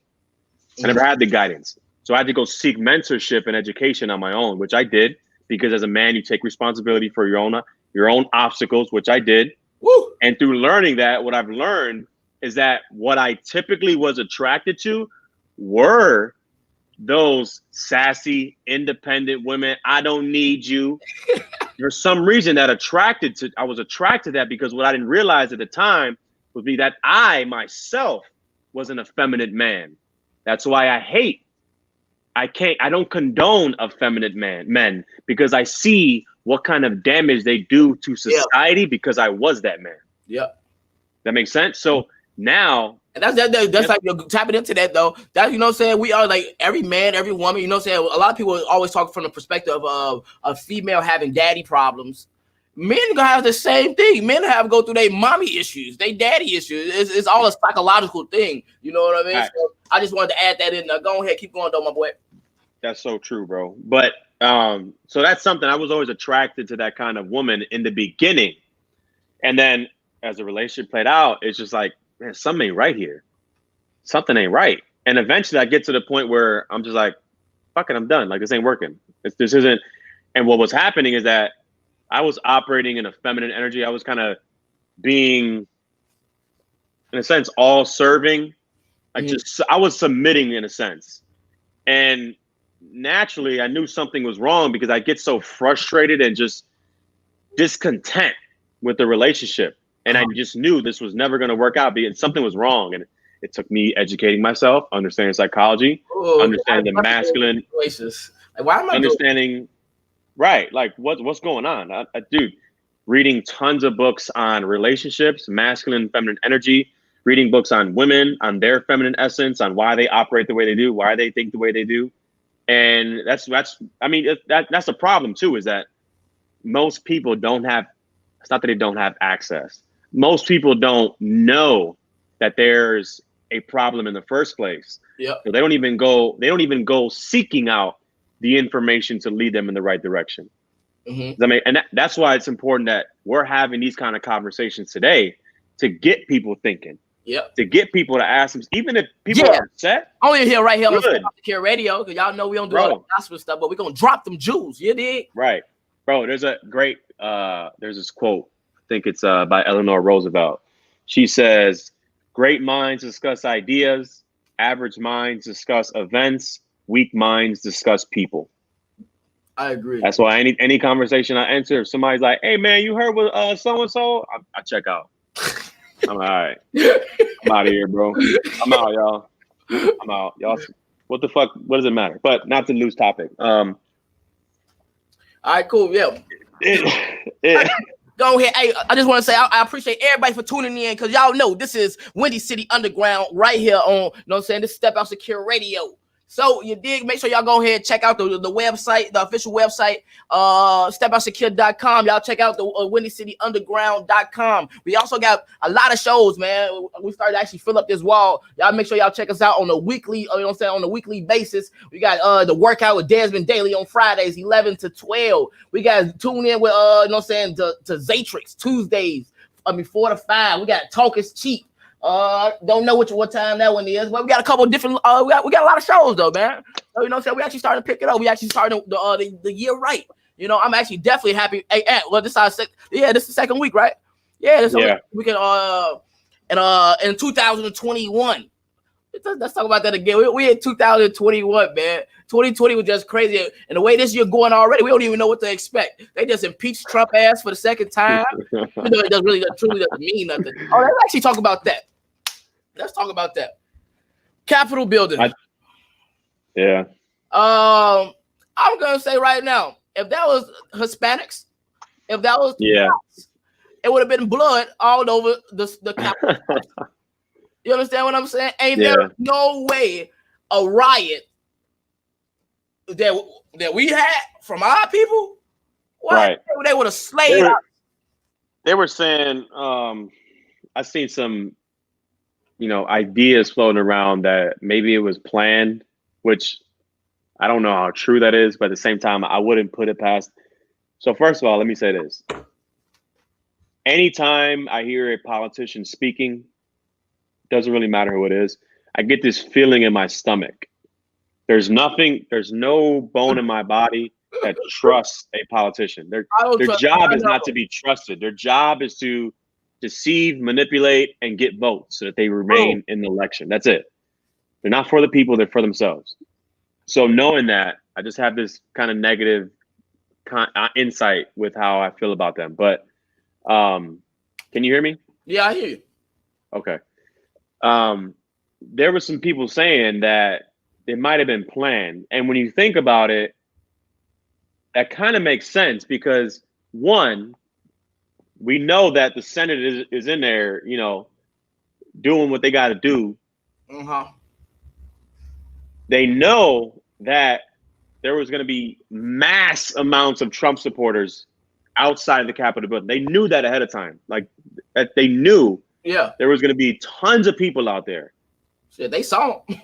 I never had the guidance. So I had to go seek mentorship and education on my own, which I did, because as a man, you take responsibility for your own obstacles, which I did. Woo! And through learning that, what I've learned is that what I typically was attracted to were those sassy, independent women. I don't need you. There's some reason that I was attracted to that, because what I didn't realize at the time would be that I myself was an effeminate man. That's why I don't condone effeminate men, because I see what kind of damage they do to society, because I was that man. Yeah. That makes sense. So now And that's like you're tapping into that though. That you know what I'm saying? We are like every man, every woman, you know what I'm saying? A lot of people always talk from the perspective of a female having daddy problems. Men gonna have the same thing. Men have to go through their mommy issues, they daddy issues. It's all a psychological thing. You know what I mean? Right. So I just wanted to add that in there. Go ahead, keep going though, my boy. That's so true, bro. But so that's something I was always attracted to, that kind of woman in the beginning. And then as the relationship played out, it's just like, man, something ain't right here. Something ain't right. And eventually I get to the point where I'm just like, fuck it, I'm done. Like, this ain't working. This isn't. And what was happening is that I was operating in a feminine energy. I was kind of being, in a sense, all serving. I was submitting in a sense. And naturally I knew something was wrong because I get so frustrated and just discontent with the relationship. And I just knew this was never going to work out because something was wrong. And it took me educating myself, understanding psychology, understanding the masculine, like, why am I understanding, right? Like what's going on? Dude, reading tons of books on relationships, masculine, feminine energy, reading books on women, on their feminine essence, on why they operate the way they do, why they think the way they do. And that's the problem too, is that most people don't have, it's not that they don't have access. Most people don't know that there's a problem in the first place. Yeah. So they don't even go seeking out the information to lead them in the right direction. Mm-hmm. I mean, and that's why it's important that we're having these kind of conversations today to get people thinking. Yep. To get people to ask them, even if people are upset. Only here right here on Secure Radio, because y'all know we don't do all the gospel stuff, but we're gonna drop them jewels. You dig? Right. Bro, there's a great there's this quote, I think it's by Eleanor Roosevelt. She says, great minds discuss ideas, average minds discuss events, weak minds discuss people. I agree. That's why any conversation I enter, if somebody's like, hey man, you heard what so-and-so, I check out. I'm all right. I'm out of here, bro. I'm out, y'all. I'm out. Y'all, what the fuck? What does it matter? But not to lose topic. All right, cool. Yeah. Go ahead. Hey, I just want to say I appreciate everybody for tuning in, because y'all know this is Windy City Underground right here on, you know what I'm saying, this is Step Out Secure Radio. So you dig, make sure y'all go ahead and check out the website, the official website, stepoutsecure.com. Y'all check out the windycityunderground.com. We also got a lot of shows, man. We started to actually fill up this wall. Y'all make sure y'all check us out on a weekly, you know what I'm saying, on a weekly basis. We got the workout with Desmond Daily on Fridays, 11 to 12. We got tune in with, you know what I'm saying, to Zatrix Tuesdays, 4 to 5. We got Talk is Cheap. Don't know what time that one is, but we got a couple of different. We got a lot of shows though, man. So, you know what I'm saying? We actually started to pick it up. We actually started the year right. You know, I'm actually definitely happy. Hey, well, this is this is the second week, right? Yeah, we can in 2021. Let's talk about that again. We in 2021, man. 2020 was just crazy, and the way this year going already, we don't even know what to expect. They just impeached Trump ass for the second time. You know, it truly doesn't mean nothing. Oh, let's actually talk about that. Let's talk about that. Capitol building. I'm gonna say right now, if that was Hispanics, if that was blacks, it would have been blood all over the Capitol. You understand what I'm saying? Ain't there no way a riot that we had from our people? What? Right. They would have slayed us. They were saying, I seen some, ideas floating around that maybe it was planned, which I don't know how true that is, but at the same time, I wouldn't put it past. So first of all, let me say this. Anytime I hear a politician speaking, doesn't really matter who it is, I get this feeling in my stomach. There's no bone in my body that trusts a politician. Their job is not to be trusted. Their job is to deceive, manipulate, and get votes so that they remain in the election. That's it. They're not for the people, they're for themselves. So knowing that, I just have this kind of negative insight with how I feel about them. But can you hear me? Yeah, I hear you. Okay. There were some people saying that it might have been planned. And when you think about it, that kind of makes sense because, one, we know that the Senate is in there, doing what they got to do. Uh-huh. They know that there was going to be mass amounts of Trump supporters outside the Capitol building. They knew that ahead of time. Like, that they knew there was going to be tons of people out there. Shit, they saw them.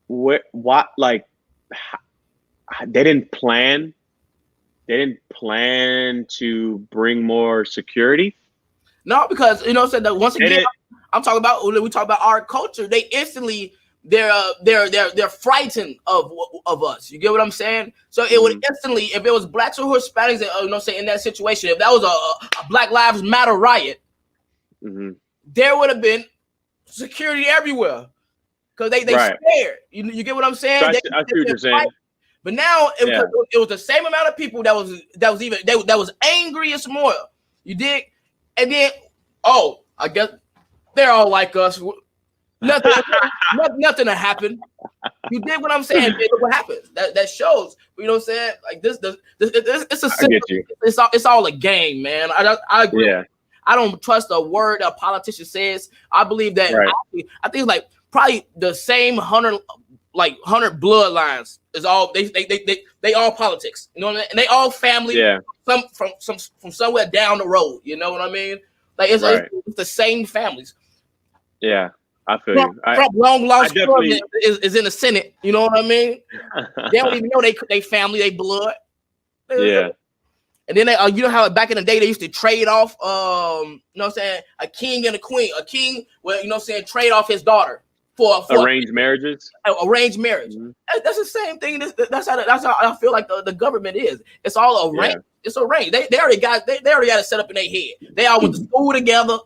What? Like, they didn't plan. They didn't plan to bring more security. No, because you know, said that once again, I'm talking about when we talk about our culture. They instantly they're frightened of us. You get what I'm saying? So it would instantly, if it was blacks or Hispanics, you know, say in that situation, if that was a Black Lives Matter riot, there would have been security everywhere because they scared. You get what I'm saying? So I see what you're saying. But now it was the same amount of people that was angry as more. You dig? And then I guess they're all like us. Nothing to happen. You dig what I'm saying? Look what happens. That shows. You know what I'm saying? Like this it's a simple, it's all a game, man. I agree. Yeah. I don't trust a word a politician says. I believe that I think it's like probably the same 100 bloodlines is all they all politics. You know what I mean? And they all family. Yeah. From somewhere down the road. You know what I mean? Like it's the same families. Yeah. I feel you. Trump long lost is in the Senate. You know what I mean? They don't even know they family, they blood. Yeah. And then you know how back in the day they used to trade off, you know what I'm saying, a king and a queen. A king, well, you know what I'm saying, trade off his daughter for arranged marriages. Arranged marriage. That's the same thing. That's how I feel like the government is. It's all arranged. Yeah. It's arranged. They already got it set up in their head. They all went to school together.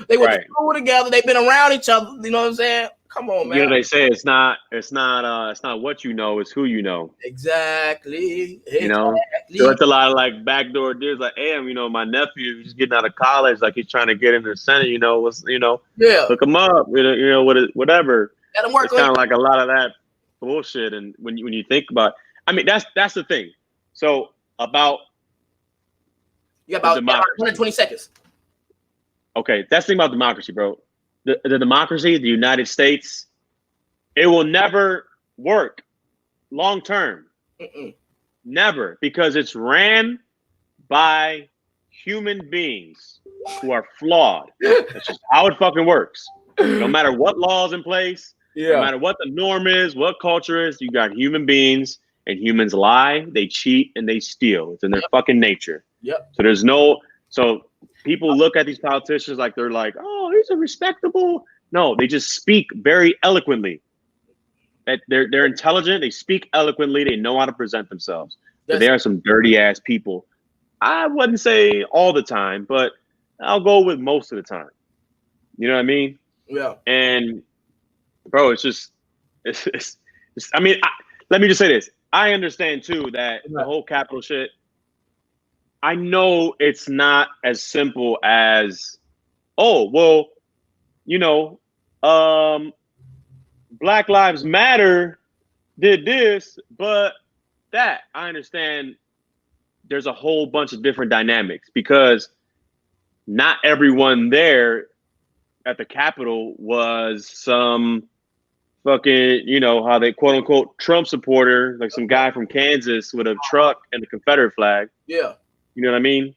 They went to school together. They've been around each other. You know what I'm saying? Come on, man. You know they say it's not what you know, it's who you know. Exactly. You know, so it's a lot of like backdoor deals. Like, hey, you know, my nephew is getting out of college, like he's trying to get into the Senate. You know, look him up. You know, whatever. Let him work. It's kind of like a lot of that bullshit. And when you think about, I mean, that's the thing. So about you got about 120 seconds. Okay, that's the thing about democracy, bro. The democracy, the United States, it will never work long term. Never, because it's ran by human beings who are flawed. That's just how it fucking works. No matter what law's in place, no matter what the norm is, what culture is, you got human beings, and humans lie, they cheat, and they steal. It's in their fucking nature. So people look at these politicians like they're like, oh, he's a respectable. No, they just speak very eloquently. That they're intelligent. They speak eloquently. They know how to present themselves. But they are some dirty ass people. I wouldn't say all the time, but I'll go with most of the time. You know what I mean? Yeah. And bro, it's I mean, let me just say this. I understand too that the whole Capitol shit. I know it's not as simple as, oh, well, you know, Black Lives Matter did this, but that. I understand there's a whole bunch of different dynamics because not everyone there at the Capitol was some fucking, you know, how they quote unquote Trump supporter, like some guy from Kansas with a truck and the Confederate flag. Yeah. You know what I mean?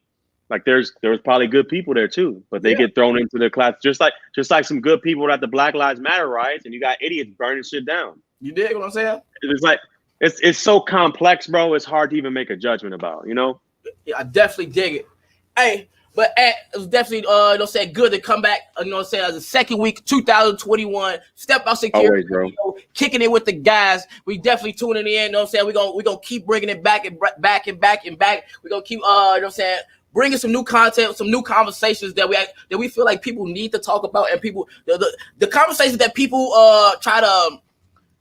Like there was probably good people there too, but they get thrown into the class just like some good people at the Black Lives Matter riots, and you got idiots burning shit down. You dig what I'm saying? It's like it's so complex, bro. It's hard to even make a judgment about. You know? Yeah, I definitely dig it. Hey, but it was definitely you know, say good to come back. You know, say as the second week, 2021, Step Out Security, bro. Kicking it with the guys. We definitely tuning in. You know what I'm saying? We're gonna keep bringing it back and back. We're gonna keep you know what I'm saying, bringing some new content, some new conversations that we feel like people need to talk about, and people the conversations that people try to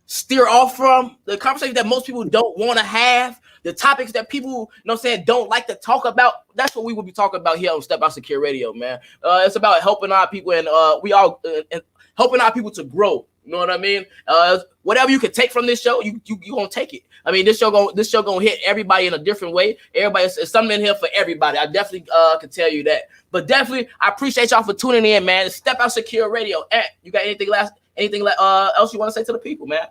steer off from, the conversations that most people don't want to have, the topics that people, you know what I'm saying, don't like to talk about. That's what we will be talking about here on Step Out Secure Radio, man. It's about helping our people, and we all helping our people to grow. You know what I mean? Whatever you can take from this show, you gonna take it. I mean, this show gonna hit everybody in a different way. Everybody, it's something in here for everybody. I definitely can tell you that. But definitely, I appreciate y'all for tuning in, man. Step Out Secure Radio. You got anything else you want to say to the people, man?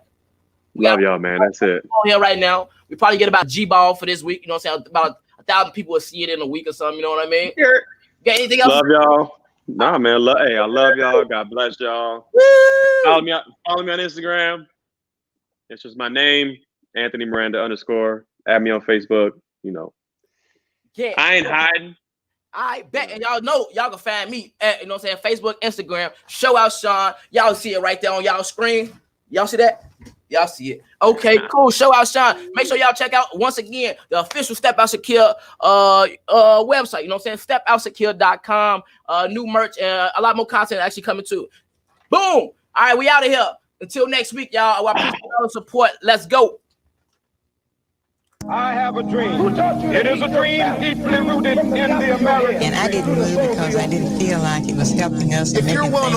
Love y'all, man. That's it. On here right now, we probably get about G-Ball for this week. You know what I'm saying? About 1,000 people will see it in a week or something. You know what I mean? You got anything else? Love y'all. Nah, man. I love y'all. God bless y'all. Woo! Follow me on Instagram. It's just my name, Anthony Miranda _. Add me on Facebook. You know. Yeah. I ain't hiding. I bet, and y'all know y'all can find me at, you know what I'm saying, Facebook, Instagram, Show Out Sean. Y'all see it right there on y'all screen. Y'all see that? Y'all see it. Okay, cool. Show Out Sean. Make sure y'all check out once again the official Step Out Secure website. You know what I'm saying? StepOutSecure.com. New merch and a lot more content actually coming too. Boom. All right, we out of here. Until next week, y'all. I appreciate all the support. Let's go. I have a dream. It is a dream deeply rooted in the American. And I didn't move because I didn't feel like it was helping us. If you're willing